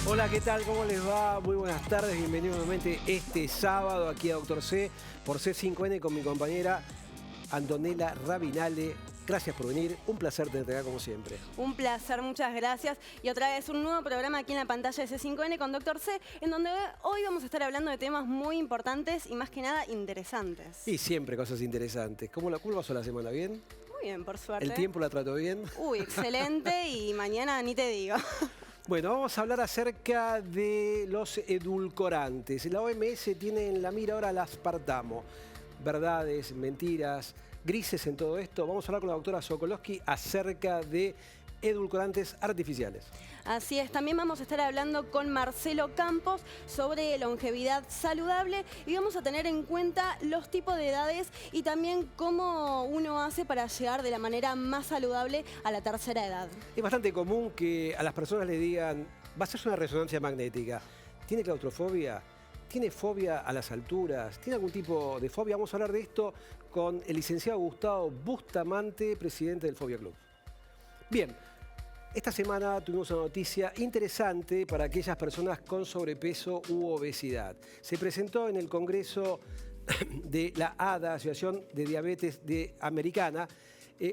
Hola, ¿qué tal? ¿Cómo les va? Muy buenas tardes, bienvenidos nuevamente este sábado aquí a Doctor C por C5N con mi compañera Antonella Rabinale. Gracias por venir, un placer tenerte acá como siempre. Un placer, muchas gracias. Y otra vez un nuevo programa aquí en la pantalla de C5N con Doctor C, en donde hoy vamos a estar hablando de temas muy importantes y más que nada interesantes. Y siempre cosas interesantes. ¿Cómo pasó la semana? ¿Bien? Muy bien, por suerte. ¿El tiempo la trató bien? Uy, excelente y mañana ni te digo. Bueno, vamos a hablar acerca de los edulcorantes. La OMS tiene en la mira ahora el aspartamo. Verdades, mentiras, grises en todo esto. Vamos a hablar con la doctora Sokolowski acerca de edulcorantes artificiales. Así es, también vamos a estar hablando con Marcelo Campos sobre longevidad saludable y vamos a tener en cuenta los tipos de edades y también cómo uno hace para llegar de la manera más saludable a la tercera edad. Es bastante común que a las personas le digan, va a hacerse una resonancia magnética. ¿Tiene claustrofobia? ¿Tiene fobia a las alturas? ¿Tiene algún tipo de fobia? Vamos a hablar de esto con el licenciado Gustavo Bustamante, presidente del Fobia Club. Bien, esta semana tuvimos una noticia interesante para aquellas personas con sobrepeso u obesidad. Se presentó en el Congreso de la ADA, Asociación de Diabetes Americana,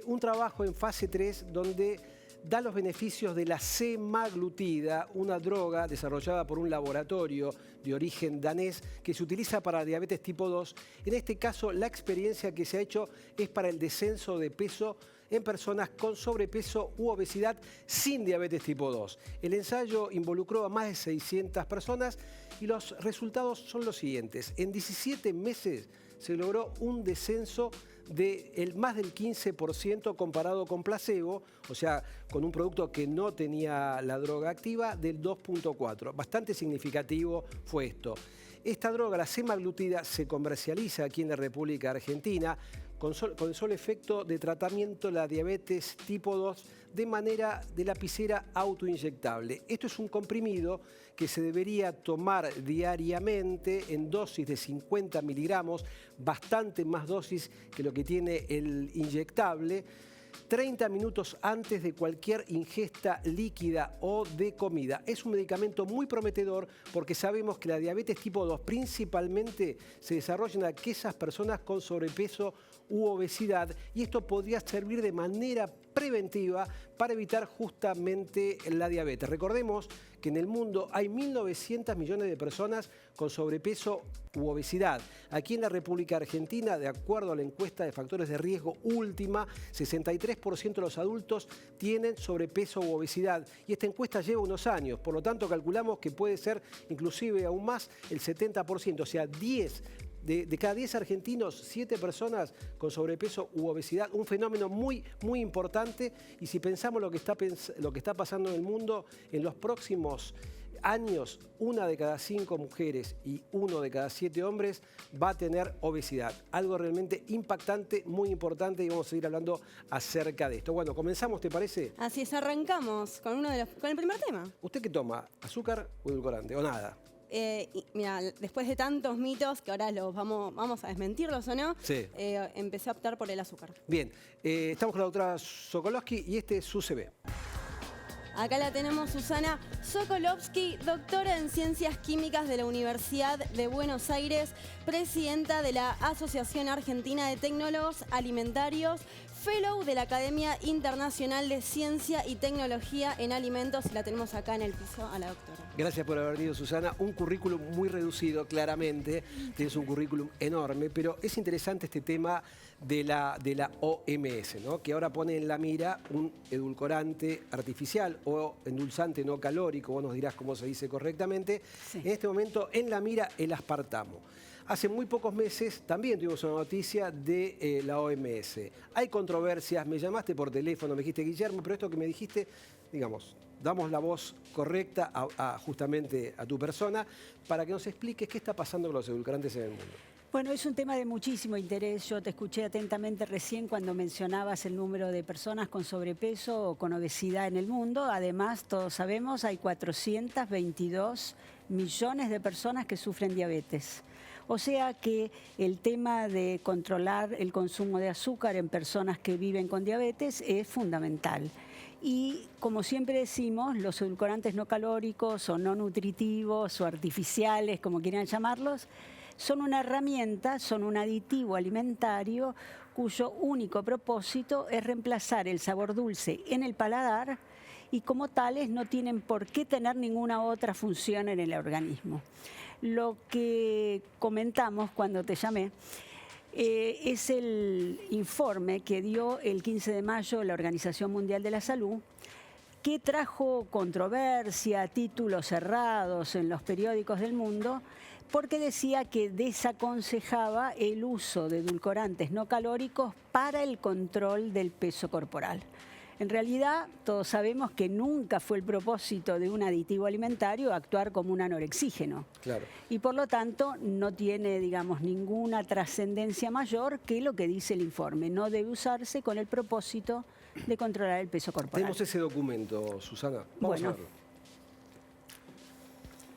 un trabajo en fase 3 donde da los beneficios de la semaglutida, una droga desarrollada por un laboratorio de origen danés que se utiliza para diabetes tipo 2. En este caso, la experiencia que se ha hecho es para el descenso de peso en personas con sobrepeso u obesidad sin diabetes tipo 2. El ensayo involucró a más de 600 personas y los resultados son los siguientes. En 17 meses se logró un descenso de más del 15% comparado con placebo, o sea, con un producto que no tenía la droga activa, del 2.4%. Bastante significativo fue esto. Esta droga, la semaglutida, se comercializa aquí en la República Argentina con el solo efecto de tratamiento de la diabetes tipo 2 de manera de lapicera autoinyectable. Esto es un comprimido que se debería tomar diariamente en dosis de 50 miligramos, bastante más dosis que lo que tiene el inyectable, 30 minutos antes de cualquier ingesta líquida o de comida. Es un medicamento muy prometedor porque sabemos que la diabetes tipo 2 principalmente se desarrolla en aquellas personas con sobrepeso u obesidad y esto podría servir de manera preventiva para evitar justamente la diabetes. Recordemos que en el mundo hay 1.900 millones de personas con sobrepeso u obesidad. Aquí en la República Argentina, de acuerdo a la encuesta de factores de riesgo última, 63% de los adultos tienen sobrepeso u obesidad. Y esta encuesta lleva unos años, por lo tanto calculamos que puede ser inclusive aún más el 70%, o sea, de cada 10 argentinos, 7 personas con sobrepeso u obesidad, un fenómeno muy, muy importante. Y si pensamos lo que está pasando en el mundo, en los próximos años, 1 de cada 5 mujeres y 1 de cada 7 hombres va a tener obesidad. Algo realmente impactante, muy importante, y vamos a seguir hablando acerca de esto. Bueno, comenzamos, ¿te parece? Así es, arrancamos con el primer tema. ¿Usted qué toma? ¿Azúcar o edulcorante? ¿O nada? Mira, después de tantos mitos que ahora los vamos a desmentirlos o no, Sí. Empecé a optar por el azúcar. Bien, estamos con la doctora Sokolowski y este es su CV. Acá la tenemos, Susana Sokolowski, doctora en Ciencias Químicas de la Universidad de Buenos Aires, presidenta de la Asociación Argentina de Tecnólogos Alimentarios, fellow de la Academia Internacional de Ciencia y Tecnología en Alimentos. La tenemos acá en el piso a la doctora. Gracias por haber venido, Susana. Un currículum muy reducido, claramente. Tienes un currículum enorme, pero es interesante este tema de la OMS, ¿no? Que ahora pone en la mira un edulcorante artificial o endulzante no calórico, vos nos dirás cómo se dice correctamente. Sí. En este momento, en la mira, el aspartamo. Hace muy pocos meses también tuvimos una noticia de la OMS. Hay controversias, me llamaste por teléfono, me dijiste, Guillermo, pero esto que me dijiste, digamos, damos la voz correcta justamente a tu persona para que nos expliques qué está pasando con los edulcorantes en el mundo. Bueno, es un tema de muchísimo interés. Yo te escuché atentamente recién cuando mencionabas el número de personas con sobrepeso o con obesidad en el mundo. Además, todos sabemos, hay 422 millones de personas que sufren diabetes. O sea que el tema de controlar el consumo de azúcar en personas que viven con diabetes es fundamental. Y como siempre decimos, los edulcorantes no calóricos o no nutritivos o artificiales, como quieran llamarlos, son una herramienta, son un aditivo alimentario cuyo único propósito es reemplazar el sabor dulce en el paladar y como tales no tienen por qué tener ninguna otra función en el organismo. Lo que comentamos cuando te llamé es el informe que dio el 15 de mayo la Organización Mundial de la Salud, que trajo controversia, títulos cerrados en los periódicos del mundo, porque decía que desaconsejaba el uso de edulcorantes no calóricos para el control del peso corporal. En realidad, todos sabemos que nunca fue el propósito de un aditivo alimentario actuar como un anorexígeno. Claro. Y por lo tanto, no tiene, digamos, ninguna trascendencia mayor que lo que dice el informe. No debe usarse con el propósito de controlar el peso corporal. Tenemos ese documento, Susana. Vamos a verlo.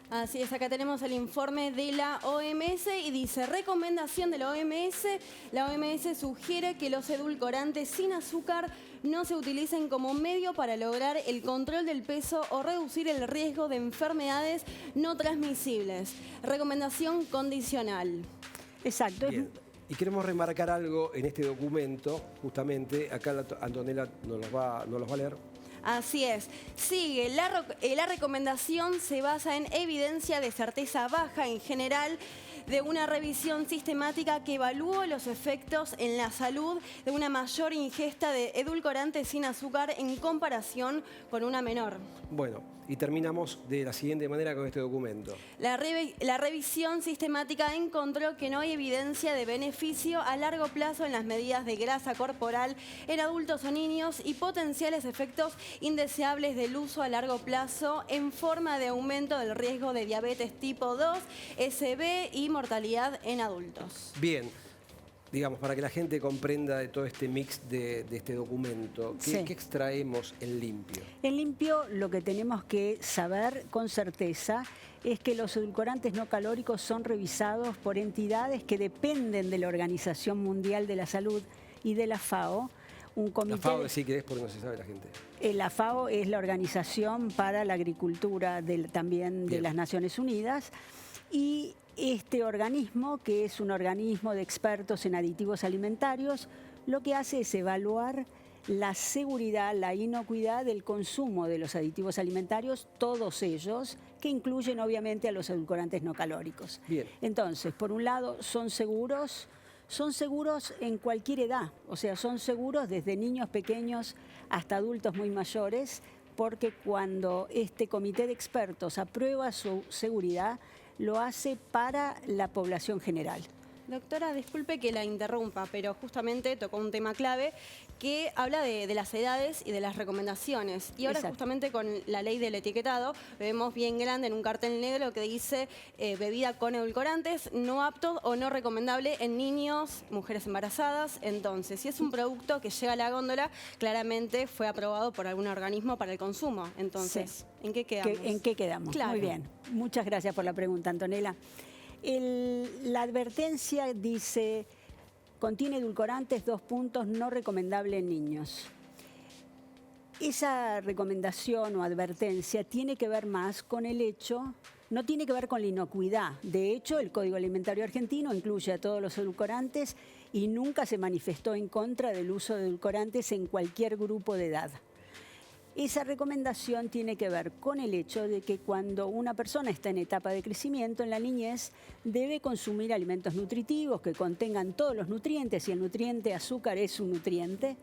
Así es, acá tenemos el informe de la OMS y dice, recomendación de la OMS sugiere que los edulcorantes sin azúcar no se utilicen como medio para lograr el control del peso o reducir el riesgo de enfermedades no transmisibles. Recomendación condicional. Exacto. Bien. Y queremos remarcar algo en este documento, justamente, acá Antonella nos los va a leer. Así es. Sigue, la recomendación se basa en evidencia de certeza baja en general de una revisión sistemática que evalúa los efectos en la salud de una mayor ingesta de edulcorantes sin azúcar en comparación con una menor. Bueno, y terminamos de la siguiente manera con este documento. La revisión sistemática encontró que no hay evidencia de beneficio a largo plazo en las medidas de grasa corporal en adultos o niños y potenciales efectos indeseables del uso a largo plazo en forma de aumento del riesgo de diabetes tipo 2, SB y mortalidad en adultos. Bien. Digamos, para que la gente comprenda de todo este mix de este documento, ¿qué extraemos en limpio? En limpio lo que tenemos que saber con certeza es que los edulcorantes no calóricos son revisados por entidades que dependen de la Organización Mundial de la Salud y de la FAO. Un comité, la FAO sí que es porque no se sabe la gente. La FAO es la Organización para la Agricultura también de las Naciones Unidas. Y este organismo, que es un organismo de expertos en aditivos alimentarios, lo que hace es evaluar la seguridad, la inocuidad del consumo de los aditivos alimentarios, todos ellos, que incluyen obviamente a los edulcorantes no calóricos. Bien. Entonces, por un lado, son seguros en cualquier edad, o sea, son seguros desde niños pequeños hasta adultos muy mayores, porque cuando este comité de expertos aprueba su seguridad, lo hace para la población general. Doctora, disculpe que la interrumpa, pero justamente tocó un tema clave que habla de las edades y de las recomendaciones. Y ahora justamente con la ley del etiquetado vemos bien grande en un cartel negro que dice bebida con edulcorantes, no apto o no recomendable en niños, mujeres embarazadas. Entonces, si es un producto que llega a la góndola, claramente fue aprobado por algún organismo para el consumo. Entonces, ¿en qué quedamos? ¿En qué quedamos? Claro. Muy bien. Muchas gracias por la pregunta, Antonella. La advertencia dice, contiene edulcorantes, no recomendable en niños. Esa recomendación o advertencia tiene que ver más con el hecho, no tiene que ver con la inocuidad. De hecho, el Código Alimentario Argentino incluye a todos los edulcorantes y nunca se manifestó en contra del uso de edulcorantes en cualquier grupo de edad. Esa recomendación tiene que ver con el hecho de que cuando una persona está en etapa de crecimiento, en la niñez, debe consumir alimentos nutritivos que contengan todos los nutrientes, y el nutriente azúcar es un nutriente,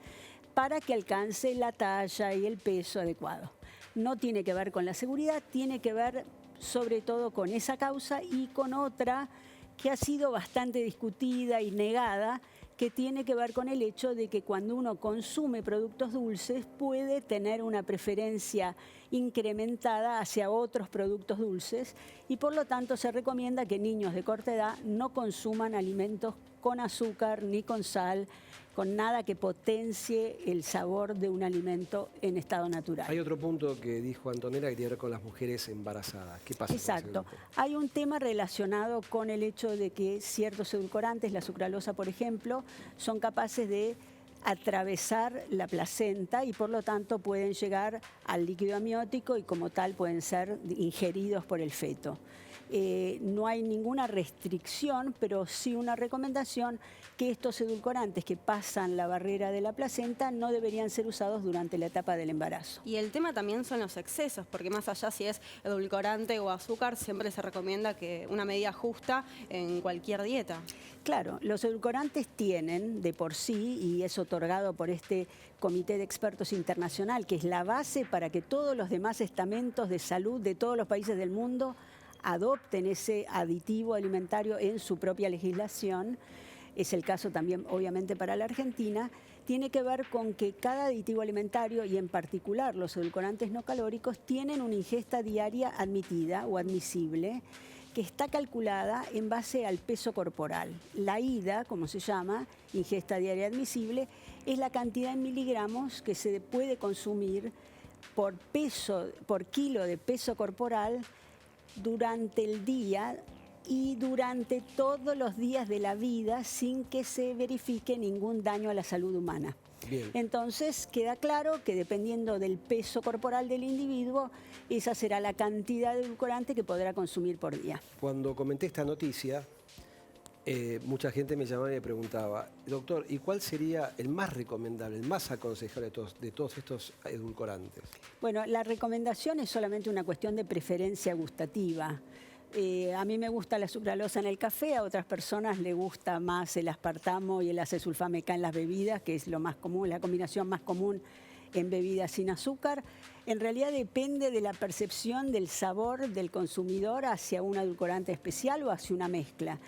para que alcance la talla y el peso adecuado. No tiene que ver con la seguridad, tiene que ver sobre todo con esa causa y con otra que ha sido bastante discutida y negada, que tiene que ver con el hecho de que cuando uno consume productos dulces puede tener una preferencia incrementada hacia otros productos dulces y por lo tanto se recomienda que niños de corta edad no consuman alimentos con azúcar ni con sal con nada que potencie el sabor de un alimento en estado natural. Hay otro punto que dijo Antonella que tiene que ver con las mujeres embarazadas. ¿Qué pasa? Exacto. Con ese grupo? Hay un tema relacionado con el hecho de que ciertos edulcorantes, la sucralosa por ejemplo, son capaces de atravesar la placenta y por lo tanto pueden llegar al líquido amniótico y como tal pueden ser ingeridos por el feto. No hay ninguna restricción, pero sí una recomendación que estos edulcorantes que pasan la barrera de la placenta no deberían ser usados durante la etapa del embarazo. Y el tema también son los excesos, porque más allá si es edulcorante o azúcar, siempre se recomienda que una medida justa en cualquier dieta. Claro, los edulcorantes tienen de por sí, y es otorgado por este Comité de Expertos Internacional, que es la base para que todos los demás estamentos de salud de todos los países del mundo adopten ese aditivo alimentario en su propia legislación. Es el caso también, obviamente, para la Argentina. Tiene que ver con que cada aditivo alimentario, y en particular los edulcorantes no calóricos, tienen una ingesta diaria admitida o admisible, que está calculada en base al peso corporal. La IDA, como se llama, ingesta diaria admisible, es la cantidad en miligramos que se puede consumir por kilo de peso corporal durante el día y durante todos los días de la vida sin que se verifique ningún daño a la salud humana. Bien. Entonces queda claro que dependiendo del peso corporal del individuo, esa será la cantidad de edulcorante que podrá consumir por día. Cuando comenté esta noticia, mucha gente me llamaba y me preguntaba, doctor, ¿y cuál sería el más recomendable, el más aconsejable de todos estos edulcorantes? Bueno, la recomendación es solamente una cuestión de preferencia gustativa. A mí me gusta la sucralosa en el café, a otras personas les gusta más el aspartamo y el acesulfame K en las bebidas, que es lo más común, la combinación más común en bebidas sin azúcar. En realidad depende de la percepción del sabor del consumidor hacia un edulcorante especial o hacia una mezcla.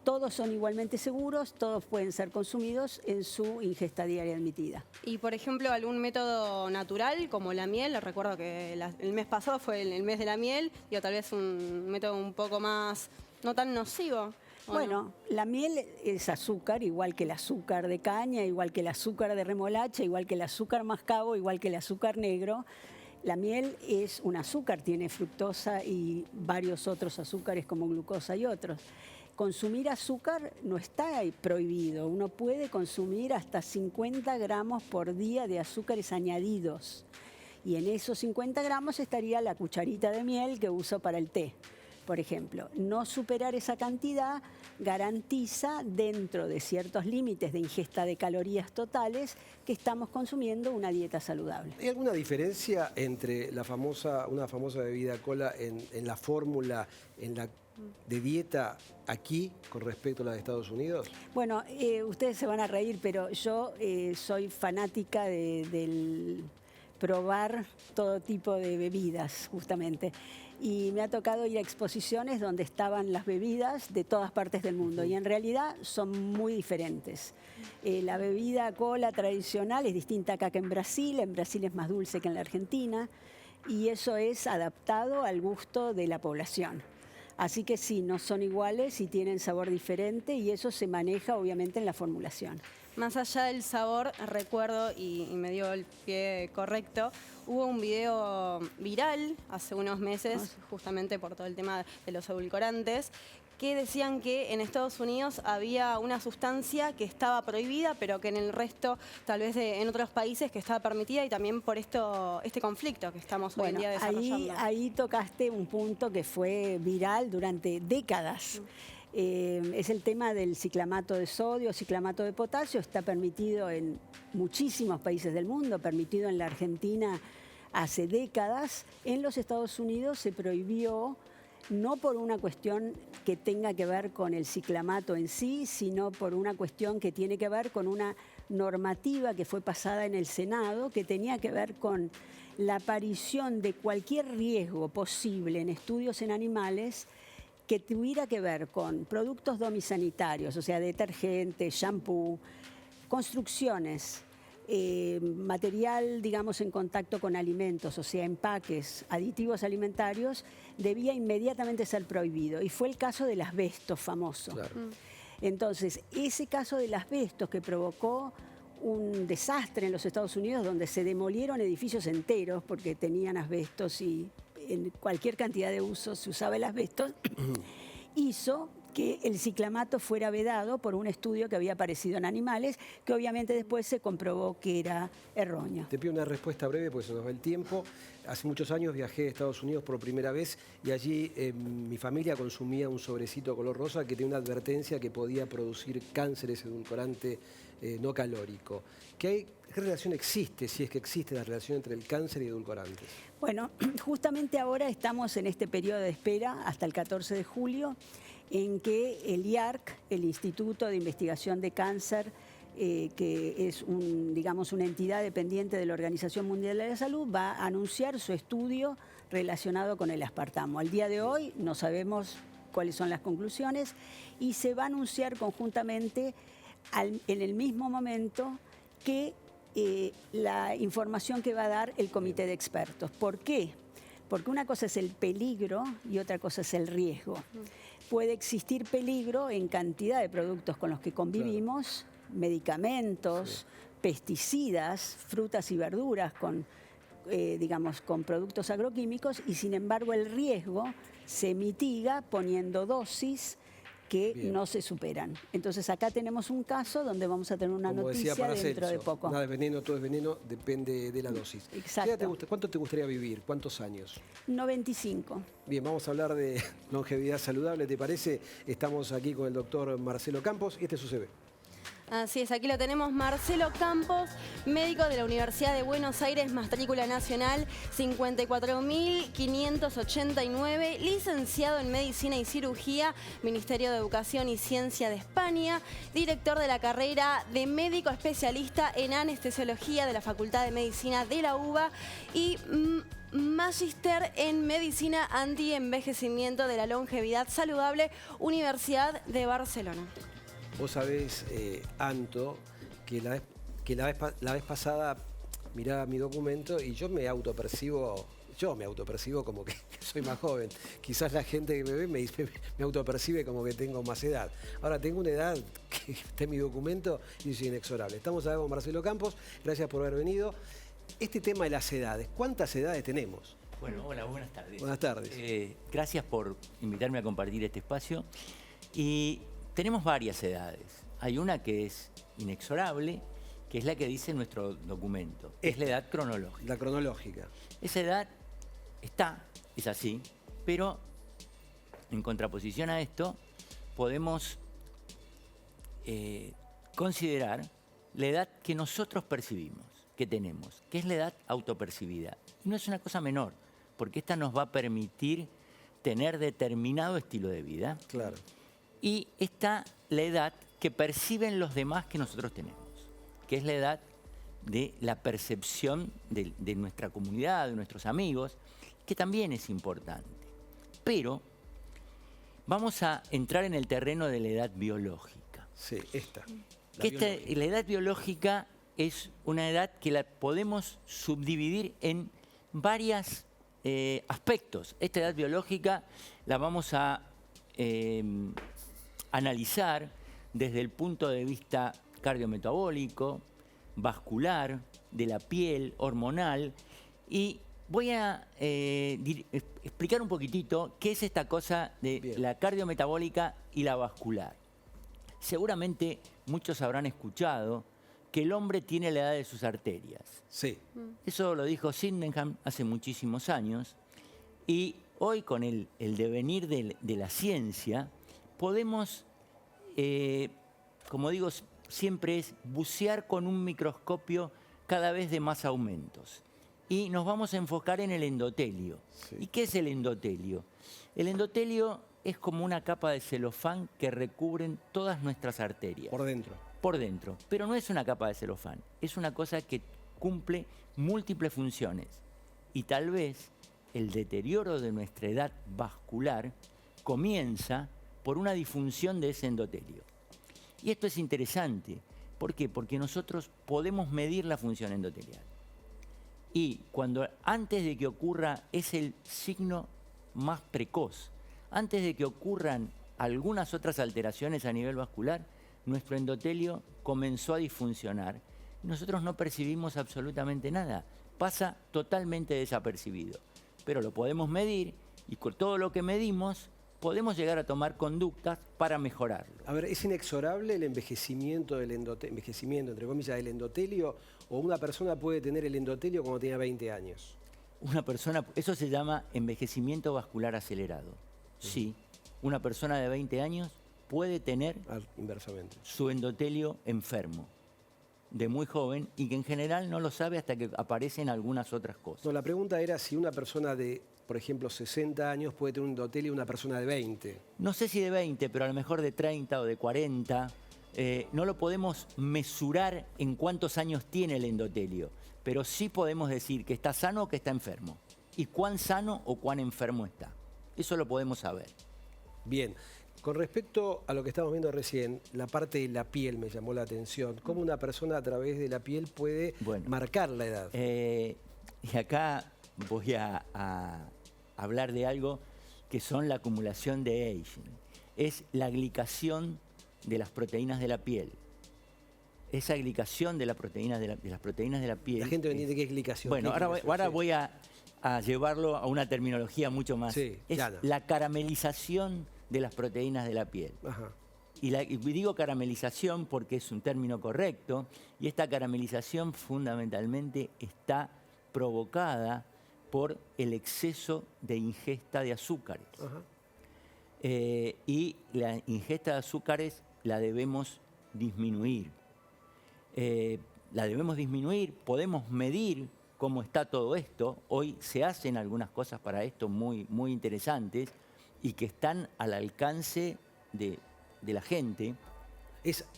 Todos son igualmente seguros, todos pueden ser consumidos en su ingesta diaria admitida. Y, por ejemplo, algún método natural como la miel, recuerdo que el mes pasado fue el mes de la miel, y tal vez un método un poco más, no tan nocivo. Bueno, la miel es azúcar, igual que el azúcar de caña, igual que el azúcar de remolacha, igual que el azúcar mascabo, igual que el azúcar negro. La miel es un azúcar, tiene fructosa y varios otros azúcares como glucosa y otros. Consumir azúcar no está prohibido. Uno puede consumir hasta 50 gramos por día de azúcares añadidos. Y en esos 50 gramos estaría la cucharita de miel que uso para el té, por ejemplo. No superar esa cantidad garantiza, dentro de ciertos límites de ingesta de calorías totales, que estamos consumiendo una dieta saludable. ¿Hay alguna diferencia entre una famosa bebida cola en la fórmula, de dieta aquí con respecto a la de Estados Unidos? Bueno, ustedes se van a reír, pero yo soy fanática del probar todo tipo de bebidas, justamente. Y me ha tocado ir a exposiciones donde estaban las bebidas de todas partes del mundo y en realidad son muy diferentes. La bebida cola tradicional es distinta acá que en Brasil es más dulce que en la Argentina y eso es adaptado al gusto de la población. Así que sí, no son iguales y tienen sabor diferente y eso se maneja obviamente en la formulación. Más allá del sabor, recuerdo, y me dio el pie correcto, hubo un video viral hace unos meses, justamente por todo el tema de los edulcorantes, que decían que en Estados Unidos había una sustancia que estaba prohibida, pero que en el resto, tal vez en otros países, que estaba permitida, y también por este conflicto que estamos hoy en día desarrollando. Ahí tocaste un punto que fue viral durante décadas. Es el tema del ciclamato de sodio, ciclamato de potasio. Está permitido en muchísimos países del mundo, permitido en la Argentina hace décadas. En los Estados Unidos se prohibió, no por una cuestión que tenga que ver con el ciclamato en sí, sino por una cuestión que tiene que ver con una normativa que fue pasada en el Senado, que tenía que ver con la aparición de cualquier riesgo posible en estudios en animales que tuviera que ver con productos domisanitarios, o sea, detergentes, shampoo, construcciones, material, digamos, en contacto con alimentos, o sea, empaques, aditivos alimentarios, debía inmediatamente ser prohibido. Y fue el caso del asbesto famoso. Claro. Entonces, ese caso del asbesto que provocó un desastre en los Estados Unidos donde se demolieron edificios enteros porque tenían asbestos y en cualquier cantidad de usos se usaba el asbesto, hizo que el ciclamato fuera vedado por un estudio que había aparecido en animales, que obviamente después se comprobó que era erróneo. Te pido una respuesta breve porque se nos va el tiempo. Hace muchos años viajé a Estados Unidos por primera vez y allí mi familia consumía un sobrecito color rosa que tenía una advertencia que podía producir cáncer, ese edulcorante no calórico. ¿Qué relación existe, si es que existe la relación entre el cáncer y edulcorantes? Bueno, justamente ahora estamos en este periodo de espera hasta el 14 de julio, en que el IARC, el Instituto de Investigación de Cáncer, que es digamos, una entidad dependiente de la Organización Mundial de la Salud, va a anunciar su estudio relacionado con el aspartamo. Al día de hoy no sabemos cuáles son las conclusiones y se va a anunciar conjuntamente en el mismo momento que la información que va a dar el comité de expertos. ¿Por qué? Porque una cosa es el peligro y otra cosa es el riesgo. Puede existir peligro en cantidad de productos con los que convivimos, medicamentos, pesticidas, frutas y verduras digamos, con productos agroquímicos, y sin embargo el riesgo se mitiga poniendo dosis que no se superan. Entonces acá tenemos un caso donde vamos a tener una noticia dentro de poco. Nada es veneno, todo es veneno, depende de la dosis. Exacto. ¿Cuánto te gustaría vivir? ¿Cuántos años? 95. Bien, vamos a hablar de longevidad saludable, ¿te parece? Estamos aquí con el doctor Marcelo Campos y este es su CV. Así es, aquí lo tenemos, Marcelo Campos, médico de la Universidad de Buenos Aires, matrícula nacional 54.589, licenciado en Medicina y Cirugía, Ministerio de Educación y Ciencia de España, director de la carrera de médico especialista en anestesiología de la Facultad de Medicina de la UBA y magíster en Medicina Anti-Envejecimiento de la Longevidad Saludable, Universidad de Barcelona. Vos sabés, Anto, que la vez pasada miraba mi documento y yo me autopercibo como que soy más joven. Quizás la gente que me ve me autopercibe como que tengo más edad. Ahora tengo una edad que está en mi documento y es inexorable. Estamos acá con Marcelo Campos, gracias por haber venido. Este tema de las edades, ¿cuántas edades tenemos? Bueno, hola, buenas tardes. Buenas tardes. Gracias por invitarme a compartir este espacio. Y tenemos varias edades. Hay una que es inexorable, que es la que dice nuestro documento. Es la edad cronológica. La cronológica. Esa edad es así, pero en contraposición a esto podemos considerar la edad que nosotros percibimos, que tenemos, que es la edad autopercibida. Y no es una cosa menor, porque esta nos va a permitir tener determinado estilo de vida. Claro. Y está la edad que perciben los demás que nosotros tenemos, que es la edad de la percepción de nuestra comunidad, de nuestros amigos, que también es importante. Pero vamos a entrar en el terreno de la edad biológica. Sí, La edad biológica es una edad que la podemos subdividir en varios aspectos. Esta edad biológica la vamos a analizar desde el punto de vista cardiometabólico, vascular, de la piel, hormonal, y voy a explicar un poquitito qué es esta cosa de la cardiometabólica y la vascular. Seguramente muchos habrán escuchado que el hombre tiene la edad de sus arterias. Sí. Eso lo dijo Sydenham hace muchísimos años, y hoy con el devenir de la ciencia podemos, como digo, siempre es bucear con un microscopio cada vez de más aumentos. Y nos vamos a enfocar en el endotelio. Sí. ¿Y qué es el endotelio? El endotelio es como una capa de celofán que recubren todas nuestras arterias. Por dentro. Por dentro. Pero no es una capa de celofán. Es una cosa que cumple múltiples funciones. Y tal vez el deterioro de nuestra edad vascular comienza por una disfunción de ese endotelio. Y esto es interesante. ¿Por qué? Porque nosotros podemos medir la función endotelial. Y antes de que ocurra, es el signo más precoz, antes de que ocurran algunas otras alteraciones a nivel vascular, nuestro endotelio comenzó a disfuncionar nosotros no percibimos absolutamente nada. Pasa totalmente desapercibido. Pero lo podemos medir y con todo lo que medimos podemos llegar a tomar conductas para mejorarlo. A ver, ¿es inexorable el envejecimiento envejecimiento, entre comillas, del endotelio? ¿O una persona puede tener el endotelio cuando tenga 20 años? Una persona, eso se llama envejecimiento vascular acelerado. Sí, una persona de 20 años puede tener Inversamente. su endotelio enfermo, de muy joven, y que en general no lo sabe hasta que aparecen algunas otras cosas. No, la pregunta era si una persona de, por ejemplo, 60 años puede tener un endotelio y una persona de 20. No sé si de 20, pero a lo mejor de 30 o de 40. No lo podemos mesurar en cuántos años tiene el endotelio, pero sí podemos decir que está sano o que está enfermo. Y cuán sano o cuán enfermo está. Eso lo podemos saber. Bien. Con respecto a lo que estamos viendo recién, la parte de la piel me llamó la atención. ¿Cómo una persona a través de la piel puede marcar la edad? Y acá voy a hablar de algo que son la acumulación de aging. Es la glicación de las proteínas de la piel. Esa glicación de las proteínas de la piel. La gente no entiende qué es glicación. Bueno, ahora voy a llevarlo a una terminología mucho más. Sí, es la caramelización de las proteínas de la piel. Ajá. Y digo caramelización porque es un término correcto, y esta caramelización fundamentalmente está provocada por el exceso de ingesta de azúcares. Ajá. Y la ingesta de azúcares la debemos disminuir. Podemos medir cómo está todo esto. Hoy se hacen algunas cosas para esto muy, muy interesantes y que están al alcance de la gente.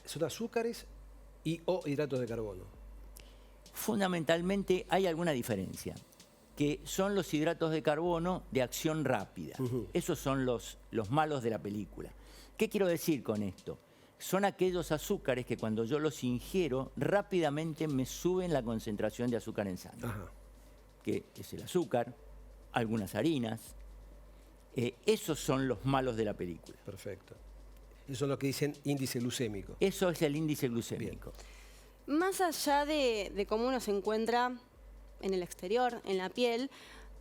Son azúcares o hidratos de carbono. Fundamentalmente hay alguna diferencia, que son los hidratos de carbono de acción rápida. Esos son los malos de la película. ¿Qué quiero decir con esto? Son aquellos azúcares que cuando yo los ingiero rápidamente me suben la concentración de azúcar en sangre. Ajá. Que es el azúcar, algunas harinas. Esos son los malos de la película. Perfecto. Eso es lo que dicen índice glucémico. Eso es el índice glucémico. Bien. Más allá de cómo uno se encuentra en el exterior, en la piel,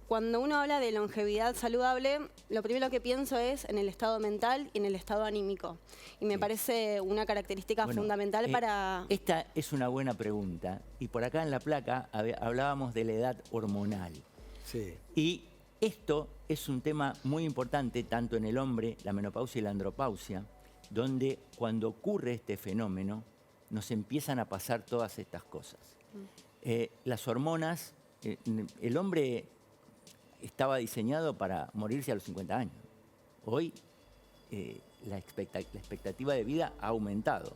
cuando uno habla de longevidad saludable, lo primero que pienso es en el estado mental y en el estado anímico. Y me parece una característica fundamental para... Esta es una buena pregunta. Y por acá en la placa hablábamos de la edad hormonal. Sí. Y esto es un tema muy importante tanto en el hombre, la menopausia y la andropausia, donde cuando ocurre este fenómeno nos empiezan a pasar todas estas cosas. Las hormonas, el hombre estaba diseñado para morirse a los 50 años. Hoy la expectativa de vida ha aumentado.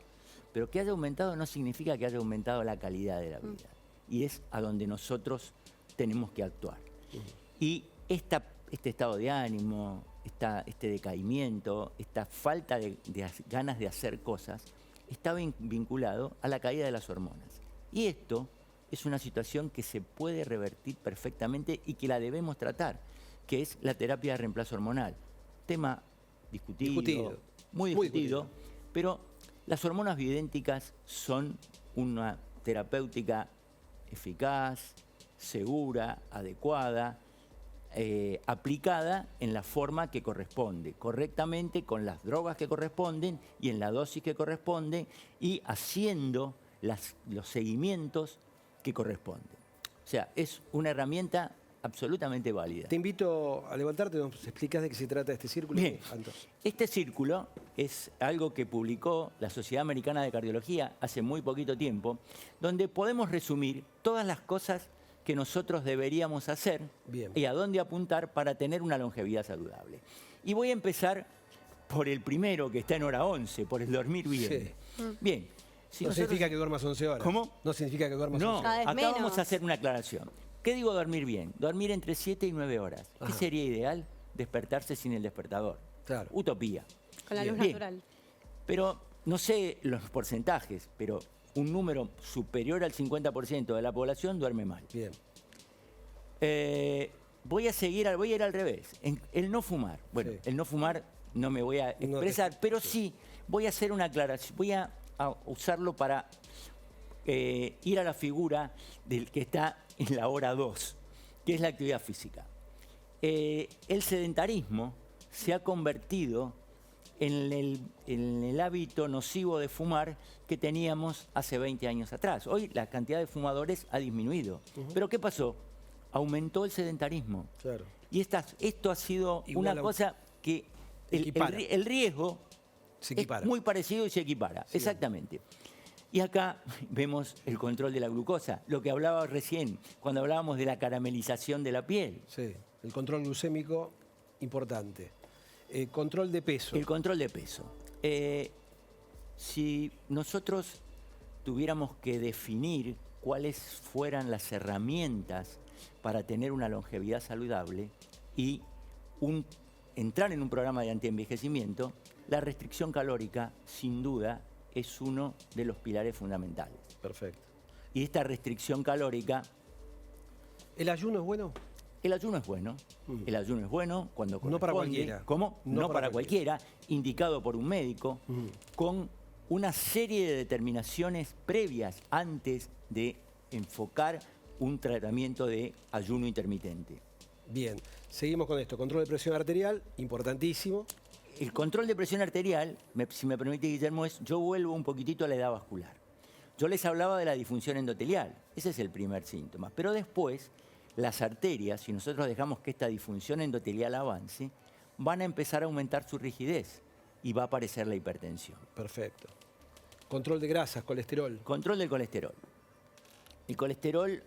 Pero que haya aumentado no significa que haya aumentado la calidad de la vida. Y es a donde nosotros tenemos que actuar. Y este estado de ánimo, este decaimiento, esta falta de ganas de hacer cosas, está vinculado a la caída de las hormonas. Y esto es una situación que se puede revertir perfectamente y que la debemos tratar, que es la terapia de reemplazo hormonal. Tema discutido. Muy discutido, pero las hormonas bioidénticas son una terapéutica eficaz, segura, adecuada, aplicada en la forma que corresponde, correctamente, con las drogas que corresponden y en la dosis que corresponde, y haciendo los seguimientos que corresponden. O sea, es una herramienta absolutamente válida. Te invito a levantarte, nos explicas de qué se trata este círculo. Bien, este círculo es algo que publicó la Sociedad Americana de Cardiología hace muy poquito tiempo, donde podemos resumir todas las cosas que nosotros deberíamos hacer y a dónde apuntar para tener una longevidad saludable. Y voy a empezar por el primero, que está en hora 11, por el dormir bien. Sí. Bien. Si no significa que duermas 11 horas. ¿Cómo? No significa que duermas 11 horas. Acá vamos a hacer una aclaración. ¿Qué digo dormir bien? Dormir entre 7 y 9 horas. ¿Qué sería ideal? Despertarse sin el despertador. Claro. Utopía. Con la luz natural. Pero no sé los porcentajes, pero un número superior al 50% de la población duerme mal. Bien. Voy a ir al revés. El no fumar. Bueno, el no fumar no me voy a expresar, pero sí voy a hacer una aclaración. Voy a usarlo para ir a la figura del que está en la hora 2, que es la actividad física. El sedentarismo se ha convertido en el hábito nocivo de fumar que teníamos hace 20 años atrás. Hoy la cantidad de fumadores ha disminuido. ¿Pero qué pasó? Aumentó el sedentarismo. Claro. Y esto ha sido Igual una cosa que el riesgo Se es equipara. muy parecido y se equipara. Sí. Exactamente. Y acá vemos el control de la glucosa, lo que hablaba recién, cuando hablábamos de la caramelización de la piel. Sí, el control glucémico, importante. Control de peso. El control de peso. Si nosotros tuviéramos que definir cuáles fueran las herramientas para tener una longevidad saludable y entrar en un programa de antienvejecimiento, la restricción calórica, sin duda, es uno de los pilares fundamentales. Perfecto. Y esta restricción calórica, ¿El ayuno es bueno? el ayuno es bueno. El ayuno es bueno cuando No para corresponde. cualquiera. ¿Cómo? No para cualquiera, indicado por un médico, con una serie de determinaciones previas antes de enfocar un tratamiento de ayuno intermitente. Bien, seguimos con esto. Control de presión arterial, importantísimo. El control de presión arterial, si me permite, Guillermo, yo vuelvo un poquitito a la edad vascular. Yo les hablaba de la disfunción endotelial, ese es el primer síntoma. Pero después, las arterias, si nosotros dejamos que esta disfunción endotelial avance, van a empezar a aumentar su rigidez y va a aparecer la hipertensión. Perfecto. Control de grasas, colesterol. Control del colesterol. El colesterol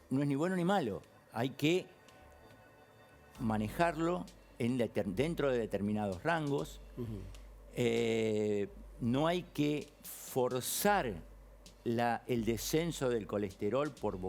no es ni bueno ni malo. Hay que manejarlo dentro de determinados rangos. No hay que forzar el descenso del colesterol por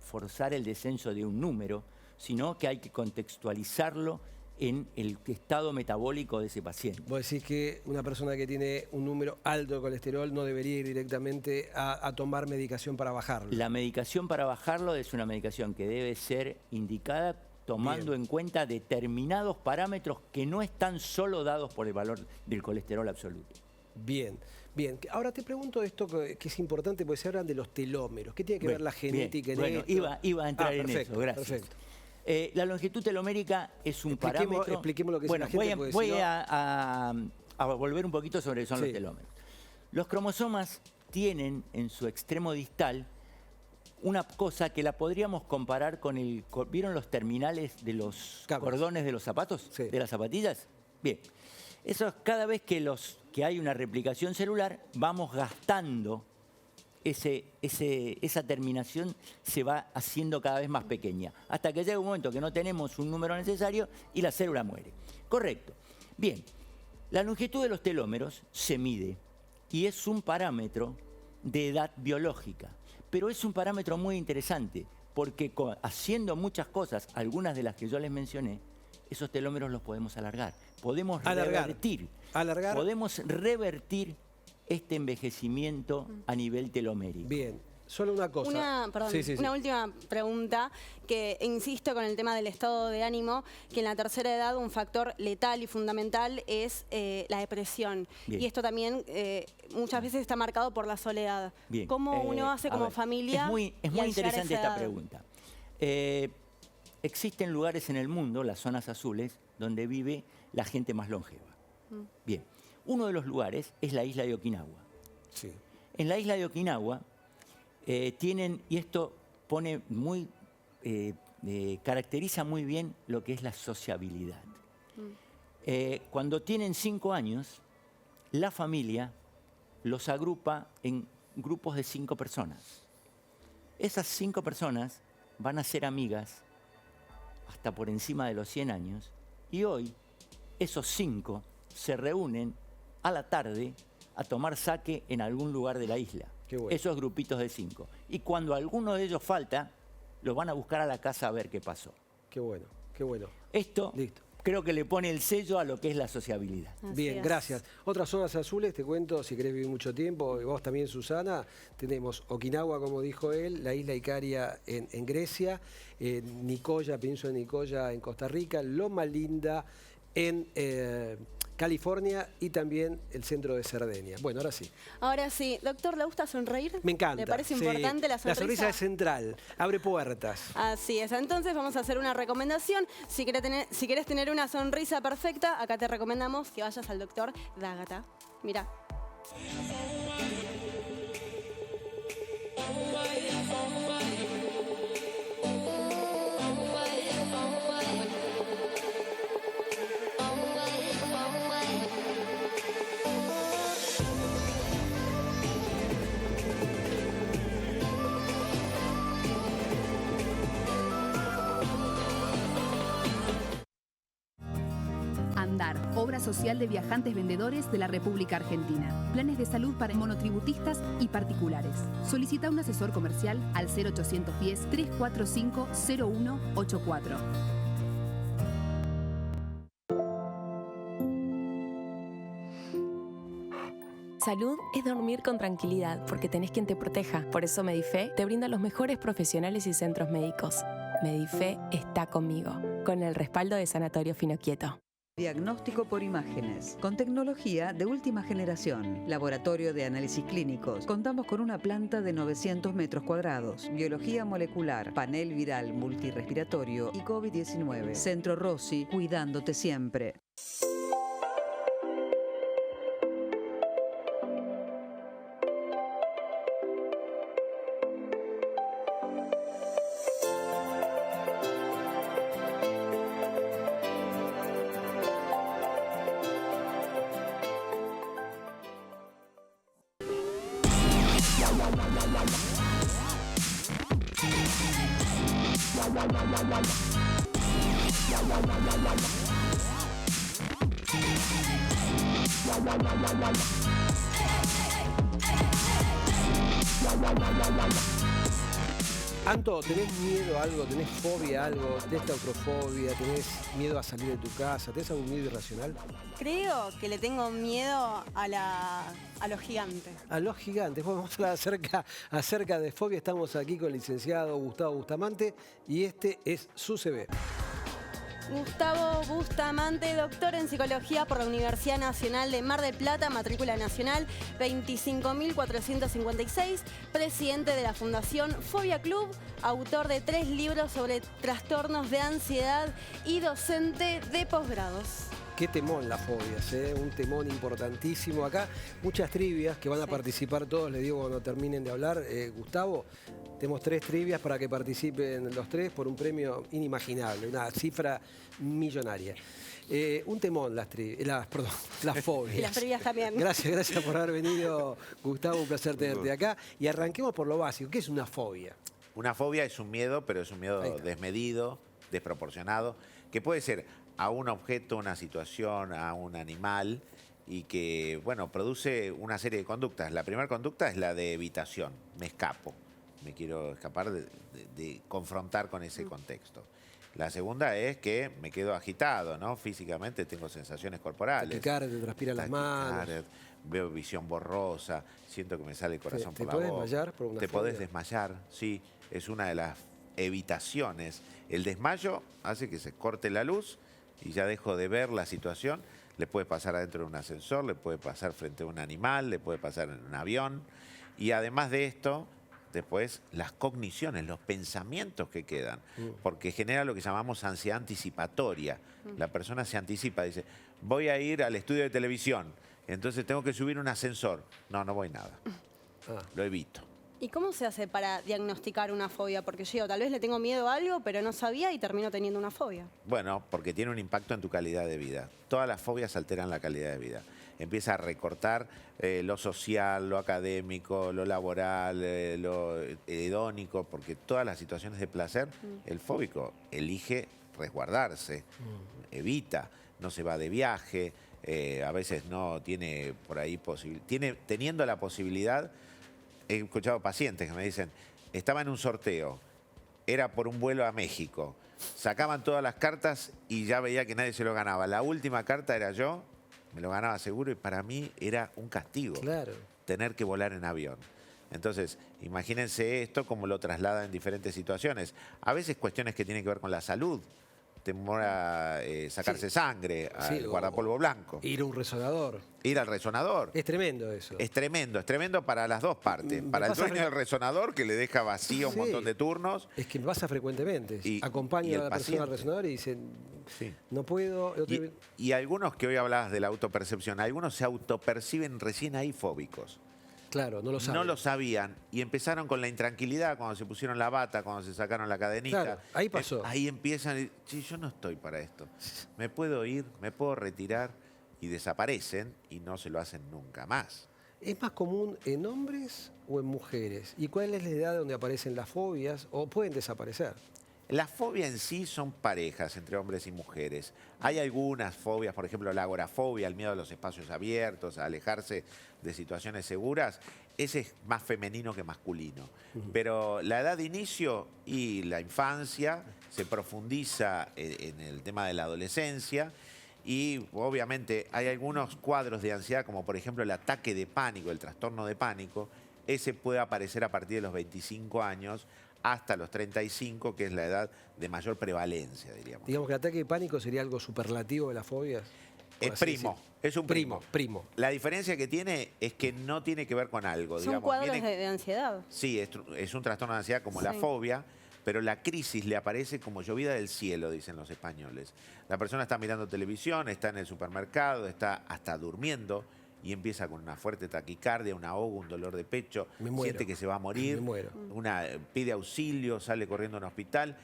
forzar el descenso de un número, sino que hay que contextualizarlo en el estado metabólico de ese paciente. Vos decís que una persona que tiene un número alto de colesterol no debería ir directamente a tomar medicación para bajarlo. La medicación para bajarlo es una medicación que debe ser indicada tomando en cuenta determinados parámetros que no están solo dados por el valor del colesterol absoluto. Bien, bien. Ahora te pregunto esto que es importante, porque se hablan de los telómeros. ¿Qué tiene que ver la genética en esto? Iba a entrar en perfecto, eso, gracias. Perfecto. La longitud telomérica es un parámetro... Expliquemos lo que es la gente. Voy a volver un poquito sobre lo que son los telómeros. Los cromosomas tienen en su extremo distal una cosa que la podríamos comparar con ¿vieron los terminales de los cordones de los zapatos? Sí. De las zapatillas. Bien. Eso, cada vez que hay una replicación celular, vamos gastando esa terminación, se va haciendo cada vez más pequeña, hasta que llega un momento que no tenemos un número necesario y la célula muere. Correcto. Bien, la longitud de los telómeros se mide y es un parámetro de edad biológica, pero es un parámetro muy interesante porque haciendo muchas cosas, algunas de las que yo les mencioné, esos telómeros los podemos alargar. Podemos revertir. Podemos revertir este envejecimiento a nivel telomérico. Bien, solo una cosa. Una última pregunta, que insisto con el tema del estado de ánimo, que en la tercera edad un factor letal y fundamental es la depresión. Bien. Y esto también muchas veces está marcado por la soledad. Bien. ¿Cómo uno hace como familia? Es muy interesante esta pregunta. Existen lugares en el mundo, las zonas azules, donde vive la gente más longeva. Bien, uno de los lugares es la isla de Okinawa. Sí. En la isla de Okinawa tienen, y esto pone caracteriza muy bien lo que es la sociabilidad. Cuando tienen 5 años, la familia los agrupa en grupos de 5 personas. Esas 5 personas van a ser amigas hasta por encima de los 100 años, y hoy esos 5 se reúnen a la tarde a tomar sake en algún lugar de la isla. Qué bueno. Esos grupitos de 5. Y cuando alguno de ellos falta, los van a buscar a la casa a ver qué pasó. Qué bueno, qué bueno. Esto Listo. creo que le pone el sello a lo que es la sociabilidad. Bien, gracias. Otras zonas azules, te cuento, si querés vivir mucho tiempo, y vos también, Susana, tenemos Okinawa, como dijo él, la isla Icaria en Grecia, Nicoya, Península de Nicoya en Costa Rica, Loma Linda en California y también el centro de Cerdeña. Bueno, ahora sí. Ahora sí. Doctor, ¿le gusta sonreír? Me encanta. ¿Le parece sí. importante la sonrisa? La sonrisa es central, abre puertas. Así es. Entonces vamos a hacer una recomendación. Si querés tener una sonrisa perfecta, acá te recomendamos que vayas al doctor D'Agata. Mira. Andar, obra social de viajantes vendedores de la República Argentina. Planes de salud para monotributistas y particulares. Solicita un asesor comercial al 0810-345-0184. Salud es dormir con tranquilidad porque tenés quien te proteja. Por eso Medife te brinda los mejores profesionales y centros médicos. Medife está conmigo, con el respaldo de Sanatorio Finoquieto. Diagnóstico por imágenes, con tecnología de última generación. Laboratorio de análisis clínicos. Contamos con una planta de 900 metros cuadrados. Biología molecular, panel viral multirrespiratorio y COVID-19. Centro Rossi, cuidándote siempre. Anto, ¿tenés miedo a algo? ¿Tenés fobia a algo? ¿Tenés claustrofobia? ¿Tenés miedo a salir de tu casa? ¿Tenés algún miedo irracional? Creo que le tengo miedo a los gigantes. A los gigantes. Bueno, vamos a hablar acerca de fobia. Estamos aquí con el licenciado Gustavo Bustamante y este es su CV. Gustavo Bustamante, doctor en psicología por la Universidad Nacional de Mar del Plata, matrícula nacional 25.456, presidente de la Fundación Fobia Club, autor de 3 libros sobre trastornos de ansiedad y docente de posgrados. Qué temón las fobias, ¿eh? Un temón importantísimo. Acá muchas trivias que van a participar todos, les digo cuando terminen de hablar. Gustavo, tenemos 3 trivias para que participen los 3 por un premio inimaginable, una cifra millonaria. Un temón las fobias. Y las trivias también. Gracias por haber venido, Gustavo, un placer tenerte acá. Y arranquemos por lo básico, ¿qué es una fobia? Una fobia es un miedo, pero es un miedo desmedido, desproporcionado, que puede ser a un objeto, una situación, a un animal y que, bueno, produce una serie de conductas. La primera conducta es la de evitación. Me escapo, me quiero escapar de confrontar con ese contexto. La segunda es que me quedo agitado, ¿no? Físicamente tengo sensaciones corporales. Taquicardia, te transpiran las manos. Veo visión borrosa, siento que me sale el corazón por la boca. ¿Te puedes desmayar por una Te fobia? podés desmayar, sí. Es una de las evitaciones. El desmayo hace que se corte la luz y ya dejo de ver la situación. Le puede pasar adentro de un ascensor, le puede pasar frente a un animal, le puede pasar en un avión. Y además de esto, después las cogniciones, los pensamientos que quedan, porque genera lo que llamamos ansiedad anticipatoria. La persona se anticipa, dice, voy a ir al estudio de televisión, entonces tengo que subir un ascensor. No voy nada. Lo evito. ¿Y cómo se hace para diagnosticar una fobia? Porque yo tal vez le tengo miedo a algo, pero no sabía y termino teniendo una fobia. Bueno, porque tiene un impacto en tu calidad de vida. Todas las fobias alteran la calidad de vida. Empieza a recortar lo social, lo académico, lo laboral, lo hedónico, porque todas las situaciones de placer, el fóbico elige resguardarse, evita, no se va de viaje, a veces no tiene por ahí teniendo la posibilidad. He escuchado pacientes que me dicen, estaba en un sorteo, era por un vuelo a México, sacaban todas las cartas y ya veía que nadie se lo ganaba. La última carta era yo, me lo ganaba seguro y para mí era un castigo tener que volar en avión. Entonces, imagínense esto como lo traslada en diferentes situaciones. A veces cuestiones que tienen que ver con la salud. temor a sacarse sangre, al o guardapolvo blanco. Ir a un resonador. Ir al resonador. Es tremendo eso. Es tremendo para las dos partes. Para el dueño del resonador, que le deja vacío un montón de turnos. Es que me pasa frecuentemente. Y acompaño a la persona al resonador y dicen, no puedo. Y algunos que hoy hablabas de la autopercepción, algunos se autoperciben recién ahí fóbicos. Claro, no lo saben. No lo sabían y empezaron con la intranquilidad cuando se pusieron la bata, cuando se sacaron la cadenita. Claro, ahí pasó. Ahí empiezan, sí, yo no estoy para esto. Me puedo ir, me puedo retirar y desaparecen y no se lo hacen nunca más. ¿Es más común en hombres o en mujeres? ¿Y cuál es la edad donde aparecen las fobias o pueden desaparecer? La fobia en sí son parejas entre hombres y mujeres. Hay algunas fobias, por ejemplo la agorafobia, el miedo a los espacios abiertos, a alejarse de situaciones seguras. Ese es más femenino que masculino. Pero la edad de inicio y la infancia se profundiza en el tema de la adolescencia. Y obviamente hay algunos cuadros de ansiedad, como por ejemplo el ataque de pánico, el trastorno de pánico. Ese puede aparecer a partir de los 25 años hasta los 35, que es la edad de mayor prevalencia, diríamos. Digamos que el ataque de pánico sería algo superlativo de las fobias. Es primo, es un primo. La diferencia que tiene es que no tiene que ver con algo. Son cuadros de ansiedad. Sí, es un trastorno de ansiedad como la fobia, pero la crisis le aparece como llovida del cielo, dicen los españoles. La persona está mirando televisión, está en el supermercado, está hasta durmiendo y empieza con una fuerte taquicardia, un ahogo, un dolor de pecho, siente que se va a morir, pide auxilio, sale corriendo a un hospital,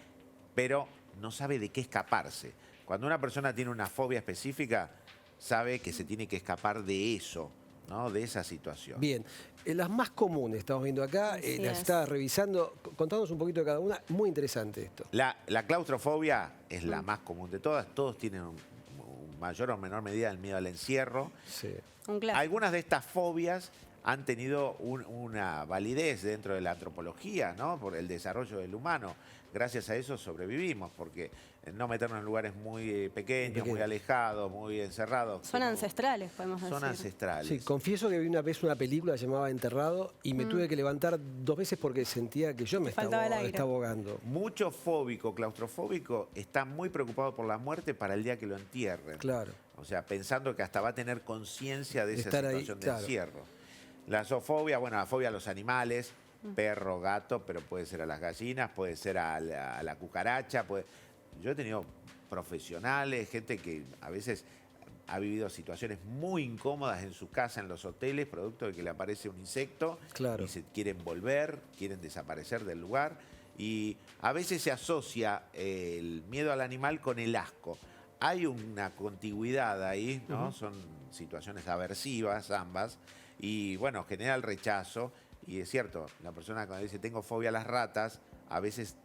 pero no sabe de qué escaparse. Cuando una persona tiene una fobia específica, sabe que se tiene que escapar de eso, ¿no? De esa situación. Bien, las más comunes estamos viendo acá, las estaba revisando, contándonos un poquito de cada una, muy interesante esto. La claustrofobia es la más común de todas, todos tienen un mayor o menor medida el miedo al encierro. Sí. Algunas de estas fobias han tenido una validez dentro de la antropología, ¿no? Por el desarrollo del humano. Gracias a eso sobrevivimos, porque no meternos en lugares muy pequeños, muy alejados, muy encerrados. Son ancestrales, podemos decir. Son ancestrales. Sí, confieso que vi una vez una película llamada Enterrado y me tuve que levantar 2 veces porque sentía que yo me estaba ahogando. Mucho fóbico, claustrofóbico, está muy preocupado por la muerte para el día que lo entierren. Claro. O sea, pensando que hasta va a tener conciencia de esa situación de encierro. La zoofobia, bueno, la fobia a los animales, perro, gato, pero puede ser a las gallinas, puede ser a la cucaracha. Yo he tenido profesionales, gente que a veces ha vivido situaciones muy incómodas en su casa, en los hoteles, producto de que le aparece un insecto y se quieren volver, quieren desaparecer del lugar. Y a veces se asocia el miedo al animal con el asco. Hay una contigüidad ahí, ¿no? Son situaciones aversivas ambas. Y bueno, genera el rechazo. Y es cierto, la persona cuando dice tengo fobia a las ratas, a veces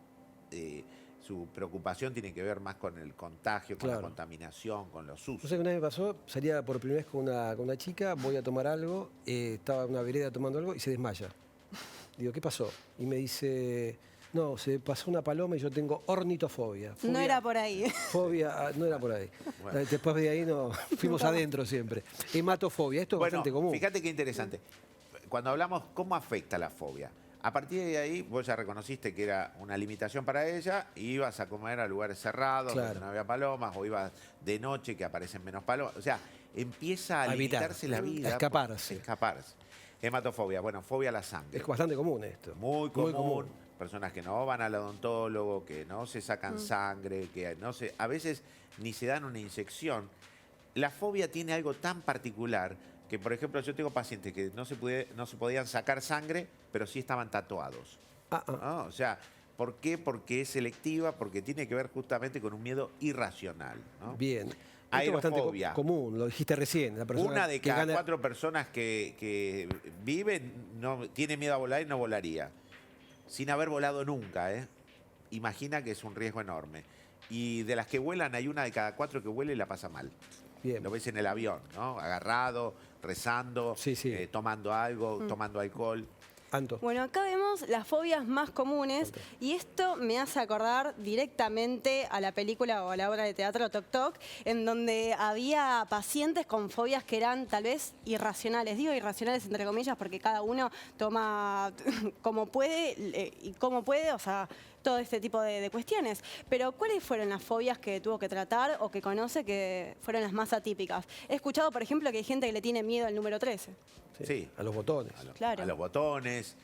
su preocupación tiene que ver más con el contagio, con la contaminación, con los sucios. No sé, una vez me pasó, salía por primera vez con una chica, voy a tomar algo, estaba en una vereda tomando algo y se desmaya. Digo, ¿qué pasó? Y me dice, no, se pasó una paloma y yo tengo ornitofobia. No era por ahí. Fobia, no era por ahí. Bueno. Después de ahí fuimos adentro siempre. Hematofobia, esto es bastante común. Fíjate qué interesante. Cuando hablamos cómo afecta la fobia, a partir de ahí vos ya reconociste que era una limitación para ella, ibas a comer a lugares cerrados, donde no había palomas, o ibas de noche que aparecen menos palomas. O sea, empieza a limitarse la vida. Escaparse. Hematofobia, bueno, fobia a la sangre. Es bastante común esto. Muy común. Personas que no van al odontólogo, que no se sacan sangre, que a veces ni se dan una inyección. La fobia tiene algo tan particular que, por ejemplo, yo tengo pacientes que no se podían sacar sangre, pero sí estaban tatuados. ¿No? O sea, ¿por qué? Porque es selectiva, porque tiene que ver justamente con un miedo irracional, ¿no? Bien. Aerofobia. Común, lo dijiste recién. Una de cada 4 personas que viven tiene miedo a volar y no volaría. Sin haber volado nunca, ¿eh? Imagina que es un riesgo enorme. Y de las que vuelan, hay una de cada 4 que vuela y la pasa mal. Bien. Lo ves en el avión, ¿no? Agarrado, rezando, tomando algo, tomando alcohol. Anto. Bueno, acá vemos las fobias más comunes y esto me hace acordar directamente a la película o a la obra de teatro Toc Toc, en donde había pacientes con fobias que eran tal vez irracionales. Digo irracionales entre comillas porque cada uno toma como puede y como puede, o sea, todo este tipo de cuestiones. Pero ¿cuáles fueron las fobias que tuvo que tratar o que conoce que fueron las más atípicas? He escuchado, por ejemplo, que hay gente que le tiene miedo al número 13. Sí. A los botones. Claro. A los botones,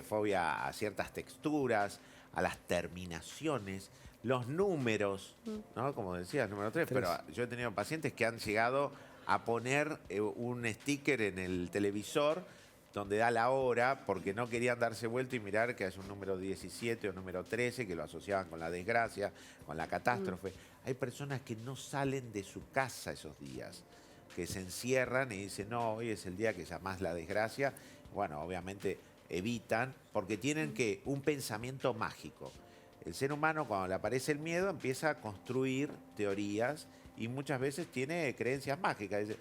fobia a ciertas texturas, a las terminaciones, los números, ¿no? Como decías, número 3, pero yo he tenido pacientes que han llegado a poner un sticker en el televisor donde da la hora porque no querían darse vuelta y mirar que es un número 17 o número 13, que lo asociaban con la desgracia, con la catástrofe. Hay personas que no salen de su casa esos días, que se encierran y dicen, no, hoy es el día que llamás la desgracia. Bueno, obviamente evitan porque tienen que un pensamiento mágico. El ser humano, cuando le aparece el miedo, empieza a construir teorías y muchas veces tiene creencias mágicas. Dice,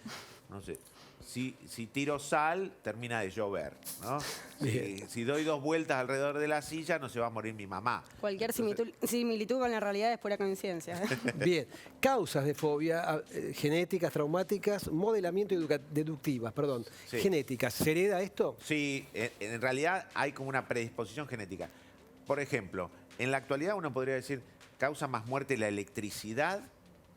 no sé, si tiro sal, termina de llover, ¿no? Si doy 2 vueltas alrededor de la silla, no se va a morir mi mamá. Cualquier similitud con la realidad es pura coincidencia. Bien, causas de fobia, genéticas, traumáticas, modelamiento deductivas, perdón. Sí. Genéticas, ¿se hereda esto? Sí, en realidad hay como una predisposición genética. Por ejemplo, en la actualidad uno podría decir, causa más muerte la electricidad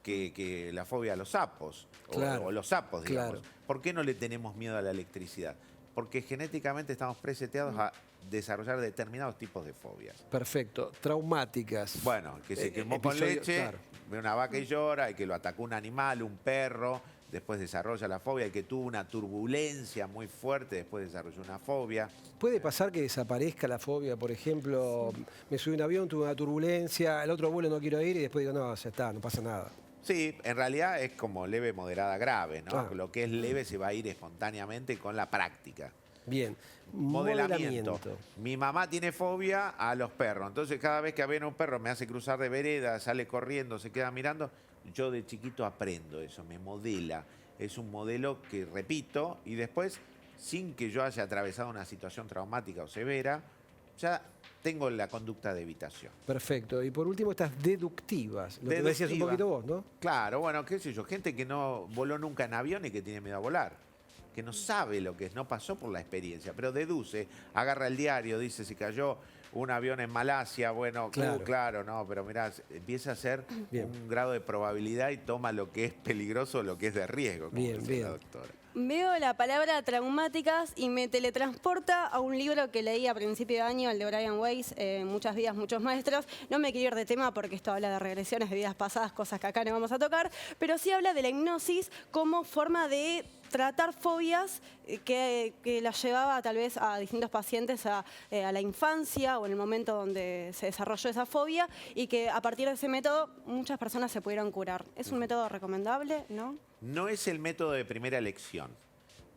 que la fobia a los sapos, Claro, o los sapos, digamos. claro. ¿Por qué no le tenemos miedo a la electricidad? Porque genéticamente estamos preseteados a desarrollar determinados tipos de fobias. Perfecto. Traumáticas. Bueno, que se quemó con episodio, leche, claro. ve una vaca y llora, y que lo atacó un animal, un perro, después desarrolla la fobia, y que tuvo una turbulencia muy fuerte, después desarrolló una fobia. ¿Puede pasar que desaparezca la fobia? Por ejemplo, me subí a un avión, tuve una turbulencia, el otro vuelo no quiero ir y después digo, no, ya está, no pasa nada. Sí, en realidad es como leve, moderada, grave, ¿no? Ah. Lo que es leve se va a ir espontáneamente con la práctica. Bien. Modelamiento. Mi mamá tiene fobia a los perros, entonces cada vez que viene un perro me hace cruzar de vereda, sale corriendo, se queda mirando. Yo de chiquito aprendo eso, me modela. Es un modelo que repito y después, sin que yo haya atravesado una situación traumática o severa, ya tengo la conducta de evitación. Perfecto. Y por último, estas deductivas. Lo que decías un Deductiva. poquito vos, ¿no? Claro, bueno, qué sé yo, gente que no voló nunca en avión y que tiene miedo a volar, que no sabe lo que es, no pasó por la experiencia, pero deduce, agarra el diario, dice, si cayó un avión en Malasia, bueno, Claro. claro, no, pero mirá, empieza a hacer un grado de probabilidad y toma lo que es peligroso, lo que es de riesgo, como dice la doctora. Veo la palabra traumáticas y me teletransporta a un libro que leí a principio de año, el de Brian Weiss, Muchas vidas, muchos maestros. No me quiero ir de tema porque esto habla de regresiones de vidas pasadas, cosas que acá no vamos a tocar, pero sí habla de la hipnosis como forma de tratar fobias que las llevaba tal vez a distintos pacientes a la infancia o en el momento donde se desarrolló esa fobia y que a partir de ese método muchas personas se pudieron curar. ¿Es un método recomendable? ¿No? No es el método de primera elección.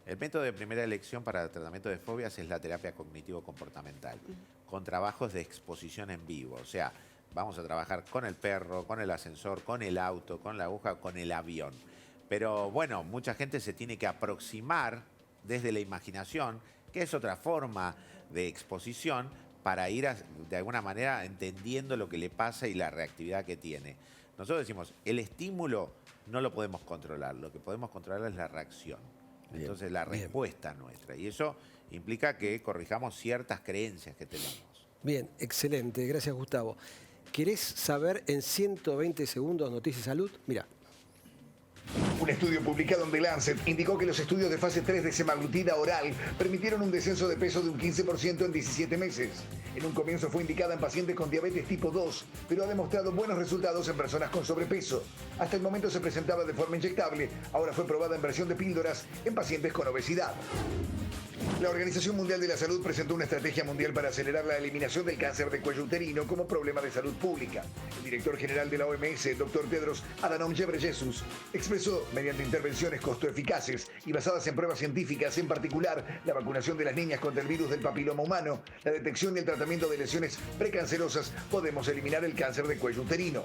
El método de primera elección para el tratamiento de fobias es la terapia cognitivo-comportamental, con trabajos de exposición en vivo. O sea, vamos a trabajar con el perro, con el ascensor, con el auto, con la aguja, con el avión. Pero bueno, mucha gente se tiene que aproximar desde la imaginación, que es otra forma de exposición, para ir de alguna manera entendiendo lo que le pasa y la reactividad que tiene. Nosotros decimos, el estímulo no lo podemos controlar, lo que podemos controlar es la reacción. Bien, Entonces la respuesta nuestra. Y eso implica que corrijamos ciertas creencias que tenemos. Bien, excelente. Gracias, Gustavo. ¿Querés saber en 120 segundos noticias de salud? Mira. Un estudio publicado en The Lancet indicó que los estudios de fase 3 de semaglutida oral permitieron un descenso de peso de un 15% en 17 meses. En un comienzo fue indicada en pacientes con diabetes tipo 2, pero ha demostrado buenos resultados en personas con sobrepeso. Hasta el momento se presentaba de forma inyectable, ahora fue probada en versión de píldoras en pacientes con obesidad. La Organización Mundial de la Salud presentó una estrategia mundial para acelerar la eliminación del cáncer de cuello uterino como problema de salud pública. El director general de la OMS, Dr. Tedros Adhanom Ghebreyesus, expresó, mediante intervenciones costo-eficaces y basadas en pruebas científicas, en particular la vacunación de las niñas contra el virus del papiloma humano, la detección y el tratamiento de lesiones precancerosas, podemos eliminar el cáncer de cuello uterino.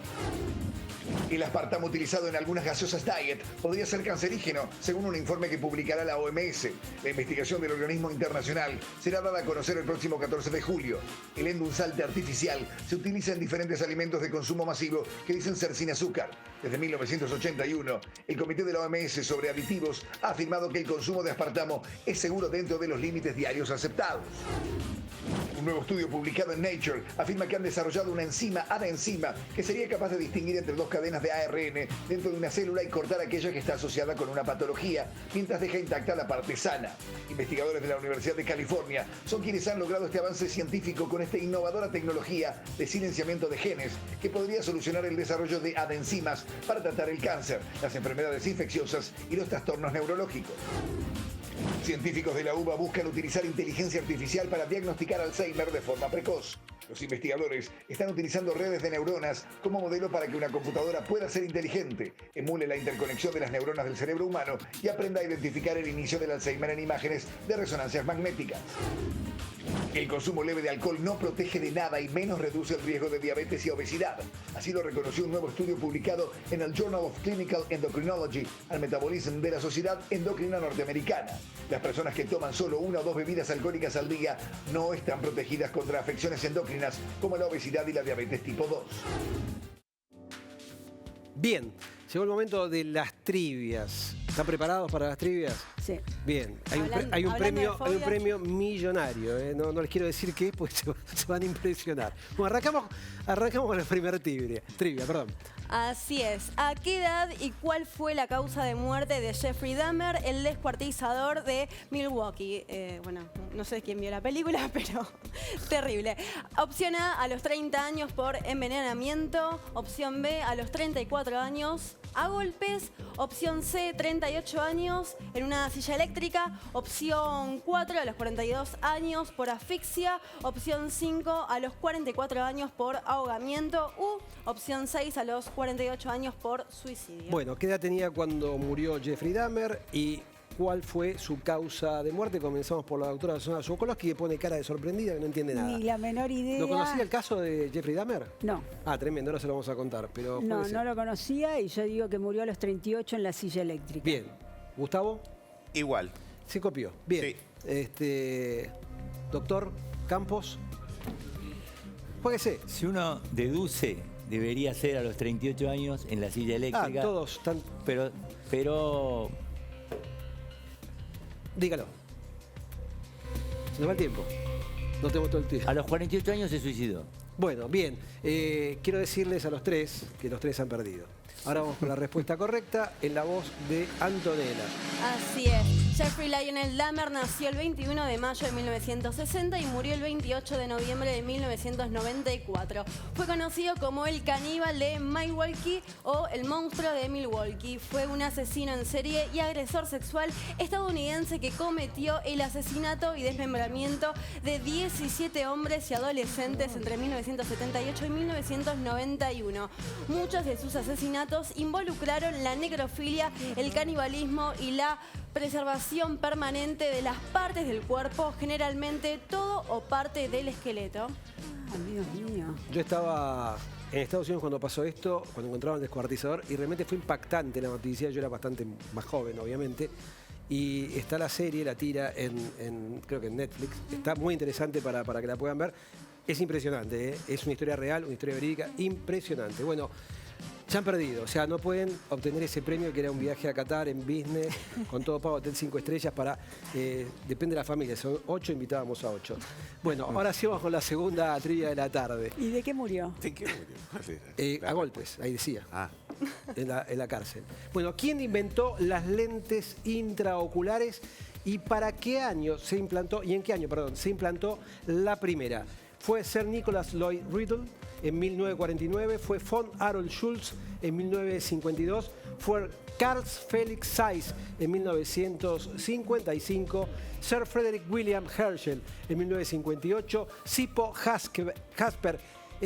El aspartamo utilizado en algunas gaseosas diet podría ser cancerígeno, según un informe que publicará la OMS. La investigación del organismo internacional será dada a conocer el próximo 14 de julio. El endulzante artificial se utiliza en diferentes alimentos de consumo masivo que dicen ser sin azúcar. Desde 1981, el Comité de la OMS sobre Aditivos ha afirmado que el consumo de aspartamo es seguro dentro de los límites diarios aceptados. Un nuevo estudio publicado en Nature afirma que han desarrollado una enzima adenzima que sería capaz de distinguir entre dos cadenas de ARN dentro de una célula y cortar aquella que está asociada con una patología, mientras deja intacta la parte sana. Investigadores de la Universidad de California son quienes han logrado este avance científico con esta innovadora tecnología de silenciamiento de genes que podría solucionar el desarrollo de adenzimas para tratar el cáncer, las enfermedades infecciosas y los trastornos neurológicos. Científicos de la UBA buscan utilizar inteligencia artificial para diagnosticar Alzheimer de forma precoz. Los investigadores están utilizando redes de neuronas como modelo para que una computadora pueda ser inteligente, emule la interconexión de las neuronas del cerebro humano y aprenda a identificar el inicio del Alzheimer en imágenes de resonancias magnéticas. El consumo leve de alcohol no protege de nada y menos reduce el riesgo de diabetes y obesidad. Así lo reconoció un nuevo estudio publicado en el Journal of Clinical Endocrinology and Metabolism de la Sociedad Endocrina Norteamericana. Las personas que toman solo 1 o 2 bebidas alcohólicas al día no están protegidas contra afecciones endócrinas como la obesidad y la diabetes tipo 2. Bien, llegó el momento de las trivias. ¿Están preparados para las trivias? Sí. Bien, hay un premio millonario. No les quiero decir qué, pues se van a impresionar. Bueno, arrancamos con la primera trivia. Así es. ¿A qué edad y cuál fue la causa de muerte de Jeffrey Dahmer, el descuartizador de Milwaukee? Bueno, no sé quién vio la película, pero terrible. Opción A los 30 años por envenenamiento. Opción B, a los 34 años a golpes. Opción C, 38 años en una silla eléctrica. Opción 4, a los 42 años por asfixia. Opción 5, a los 44 años por ahogamiento. Opción 6, a los 48 años por suicidio. Bueno, ¿qué edad tenía cuando murió Jeffrey Dahmer y cuál fue su causa de muerte? Comenzamos por la doctora Susana Sokolowski, que pone cara de sorprendida, que no entiende nada. Ni la menor idea. ¿Lo conocía el caso de Jeffrey Dahmer? No. Ah, tremendo, ahora se lo vamos a contar. Pero no lo conocía y yo digo que murió a los 38 en la silla eléctrica. Bien. ¿Gustavo? Igual. Se copió. Bien. Sí. Doctor Campos. Jueguese. Si uno deduce, debería ser a los 38 años en la silla eléctrica. Todos están... Pero... Dígalo. Se nos va el tiempo. No tenemos todo el tiempo. A los 48 años se suicidó. Bueno, bien. Quiero decirles a los tres que los tres han perdido. Ahora vamos con la respuesta correcta en la voz de Antonella. Así es. Jeffrey Lionel Dahmer nació el 21 de mayo de 1960 y murió el 28 de noviembre de 1994. Fue conocido como el caníbal de Milwaukee o el monstruo de Milwaukee. Fue un asesino en serie y agresor sexual estadounidense que cometió el asesinato y desmembramiento de 17 hombres y adolescentes entre 1978 y 1991. Muchos de sus asesinatos involucraron la necrofilia, el canibalismo y la preservación permanente de las partes del cuerpo, generalmente todo o parte del esqueleto. Dios mío. Yo estaba en Estados Unidos cuando pasó esto, cuando encontraron el descuartizador, y realmente fue impactante la noticia. Yo era bastante más joven, obviamente. Y está la serie, la tira creo que en Netflix. Está muy interesante para que la puedan ver. Es impresionante, ¿eh? Es una historia real, una historia verídica, impresionante. Bueno, ya han perdido, o sea, no pueden obtener ese premio que era un viaje a Qatar en business, con todo pago, hotel 5 estrellas para... depende de la familia, son 8, invitábamos a 8. Bueno, ahora sí vamos con la segunda trivia de la tarde. ¿Y de qué murió? ¿De qué murió? A golpes, ahí decía. Ah. En la cárcel. Bueno, ¿quién inventó las lentes intraoculares y para qué año se implantó, y en qué año, perdón, se implantó la primera? Fue Sir Nicholas Lloyd Riddle en 1949, fue von Harold Schultz en 1952, fue Carl Felix Zeiss en 1955, Sir Frederick William Herschel en 1958, Sipho Jasper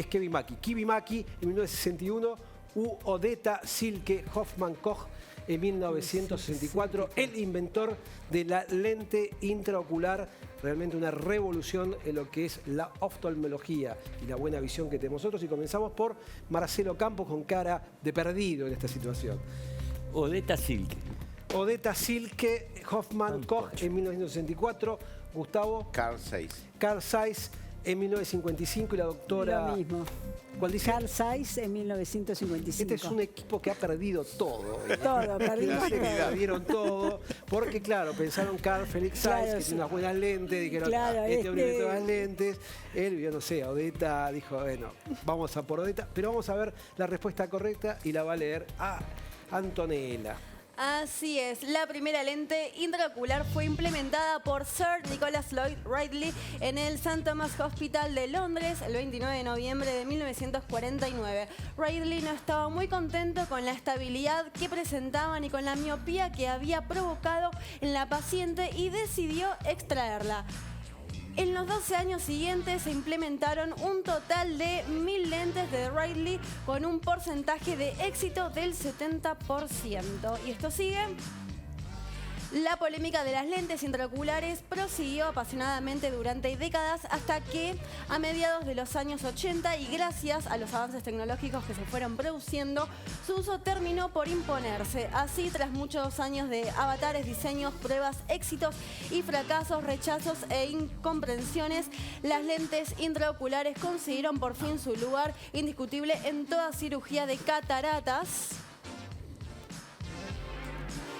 Kivimaki en 1961 Odetta Silke Hoffmann Koch en 1964, el inventor de la lente intraocular, realmente una revolución en lo que es la oftalmología y la buena visión que tenemos nosotros. Y comenzamos por Marcelo Campos, con cara de perdido en esta situación. Odetta Silke. Odetta Silke Hoffmann Koch en 1964, Gustavo. Carl Zeiss. Carl Zeiss en 1955 y la doctora... Lo mismo. ¿Cuál dice? Carl Zeiss en 1955. Este es un equipo que ha perdido todo. Todo, perdimos todo. Perdieron todo. Porque, claro, pensaron Carl Felix Zeiss, Claro, que sí. tiene unas buenas lentes, dijeron, Claro, este hombre este- tiene todas las lentes. Él, yo no sé, Odetta dijo, bueno, vamos a por Odetta. Pero vamos a ver la respuesta correcta y la va a leer a Antonella. Así es, la primera lente intraocular fue implementada por Sir Nicholas Lloyd Ridley en el St. Thomas Hospital de Londres el 29 de noviembre de 1949. Ridley no estaba muy contento con la estabilidad que presentaban y con la miopía que había provocado en la paciente y decidió extraerla. En los 12 años siguientes se implementaron un total de 1000 lentes de Ridley con un porcentaje de éxito del 70%. Y esto sigue. La polémica de las lentes intraoculares prosiguió apasionadamente durante décadas hasta que a mediados de los años 80 y gracias a los avances tecnológicos que se fueron produciendo, su uso terminó por imponerse. Así, tras muchos años de avatares, diseños, pruebas, éxitos y fracasos, rechazos e incomprensiones, las lentes intraoculares consiguieron por fin su lugar indiscutible en toda cirugía de cataratas.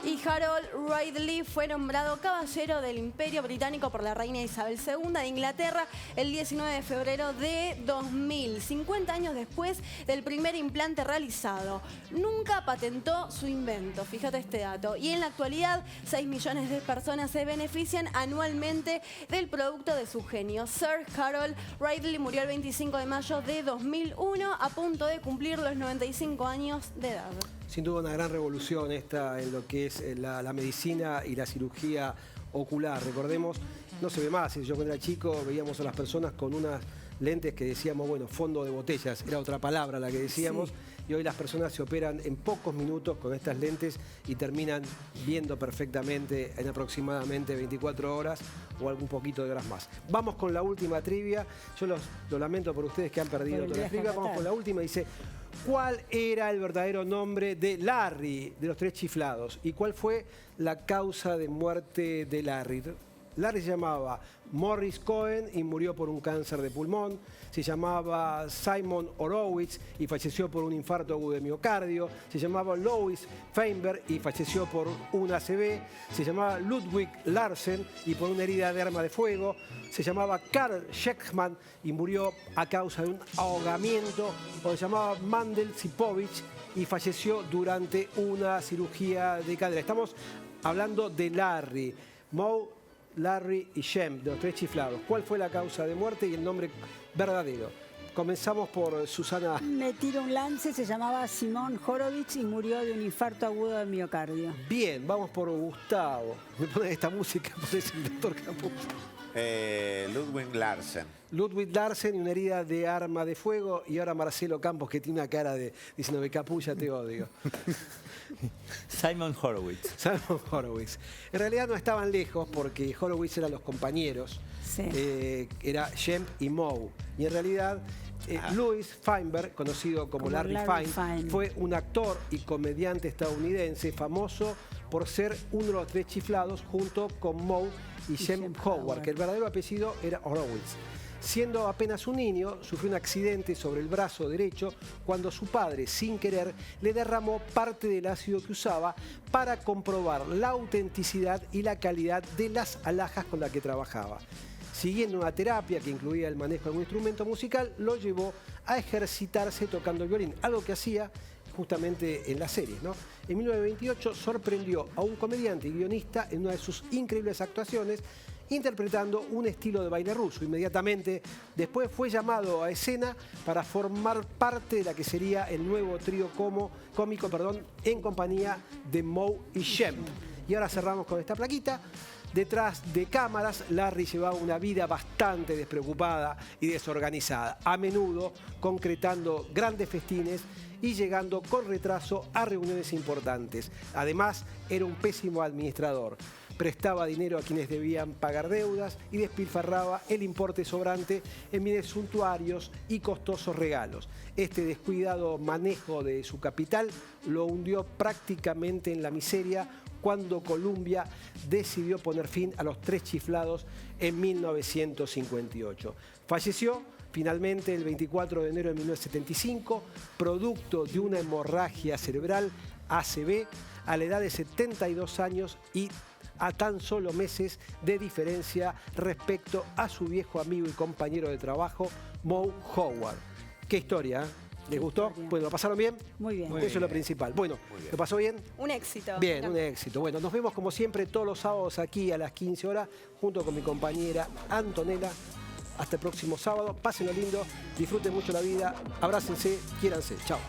Y Harold Ridley fue nombrado caballero del Imperio Británico por la reina Isabel II de Inglaterra el 19 de febrero de 2000, 50 años después del primer implante realizado. Nunca patentó su invento, fíjate este dato. Y en la actualidad, 6 millones de personas se benefician anualmente del producto de su genio. Sir Harold Ridley murió el 25 de mayo de 2001 a punto de cumplir los 95 años de edad. Sin duda una gran revolución esta en lo que es la medicina y la cirugía ocular. Recordemos, no se ve más. Yo cuando era chico veíamos a las personas con unas lentes que decíamos, bueno, fondo de botellas, era otra palabra la que decíamos. Sí. Y hoy las personas se operan en pocos minutos con estas lentes y terminan viendo perfectamente en aproximadamente 24 horas o algún poquito de horas más. Vamos con la última trivia. Yo lo lamento por ustedes que han perdido toda la trivia. Vamos con la última. Dice, ¿cuál era el verdadero nombre de Larry, de los Tres Chiflados? ¿Y cuál fue la causa de muerte de Larry? Larry se llamaba Morris Cohen y murió por un cáncer de pulmón. Se llamaba Simon Horowitz y falleció por un infarto agudo de miocardio. Se llamaba Louis Feinberg y falleció por un ACV. Se llamaba Ludwig Larsen y por una herida de arma de fuego. Se llamaba Karl Scheckman y murió a causa de un ahogamiento. O se llamaba Mandel Zipovich y falleció durante una cirugía de cadera. Estamos hablando de Larry, Moe, Larry y Shem, de los Tres Chiflados. ¿Cuál fue la causa de muerte y el nombre verdadero? Comenzamos por Susana. Me tiro un lance, se llamaba Simon Horowitz y murió de un infarto agudo de miocardio. Bien, vamos por Gustavo. Me ponen esta música, parece el doctor Campos. Ludwig Larsen. Ludwig Larsen y una herida de arma de fuego. Y ahora Marcelo Campos, que tiene una cara de diciéndome, Capulla, te odio. Simon Horowitz. Simon Horowitz. En realidad no estaban lejos porque Horowitz eran los compañeros. Sí. Era Shem y Moe. Y en realidad Louis Feinberg, conocido como Larry Fine, fue un actor y comediante estadounidense famoso por ser uno de los Tres Chiflados junto con Moe y Shem Howard, que el verdadero apellido era Horowitz. Siendo apenas un niño, sufrió un accidente sobre el brazo derecho cuando su padre, sin querer, le derramó parte del ácido que usaba para comprobar la autenticidad y la calidad de las alhajas con las que trabajaba. Siguiendo una terapia que incluía el manejo de algún instrumento musical, lo llevó a ejercitarse tocando el violín, algo que hacía justamente en las series, ¿no? En 1928 sorprendió a un comediante y guionista en una de sus increíbles actuaciones, interpretando un estilo de baile ruso. Inmediatamente después fue llamado a escena para formar parte de la que sería el nuevo trío cómico en compañía de Moe y Shem. Y ahora cerramos con esta plaquita. Detrás de cámaras, Larry llevaba una vida bastante despreocupada y desorganizada, a menudo concretando grandes festines y llegando con retraso a reuniones importantes. Además, era un pésimo administrador. Prestaba dinero a quienes debían pagar deudas y despilfarraba el importe sobrante en bienes suntuarios y costosos regalos. Este descuidado manejo de su capital lo hundió prácticamente en la miseria cuando Columbia decidió poner fin a los 3 chiflados en 1958. Falleció finalmente el 24 de enero de 1975, producto de una hemorragia cerebral, ACV, a la edad de 72 años y a tan solo meses de diferencia respecto a su viejo amigo y compañero de trabajo, Moe Howard. ¿Qué historia? ¿Les gustó? Historia. Bueno, ¿lo pasaron bien? Muy bien. Eso es lo principal. Bueno, ¿lo pasó bien? Un éxito. Bien, un éxito. Bueno, nos vemos como siempre todos los sábados aquí a las 15 horas, junto con mi compañera Antonella. Hasta el próximo sábado. Pásenlo lindo, disfruten mucho la vida, abrácense, quiéranse. Chao.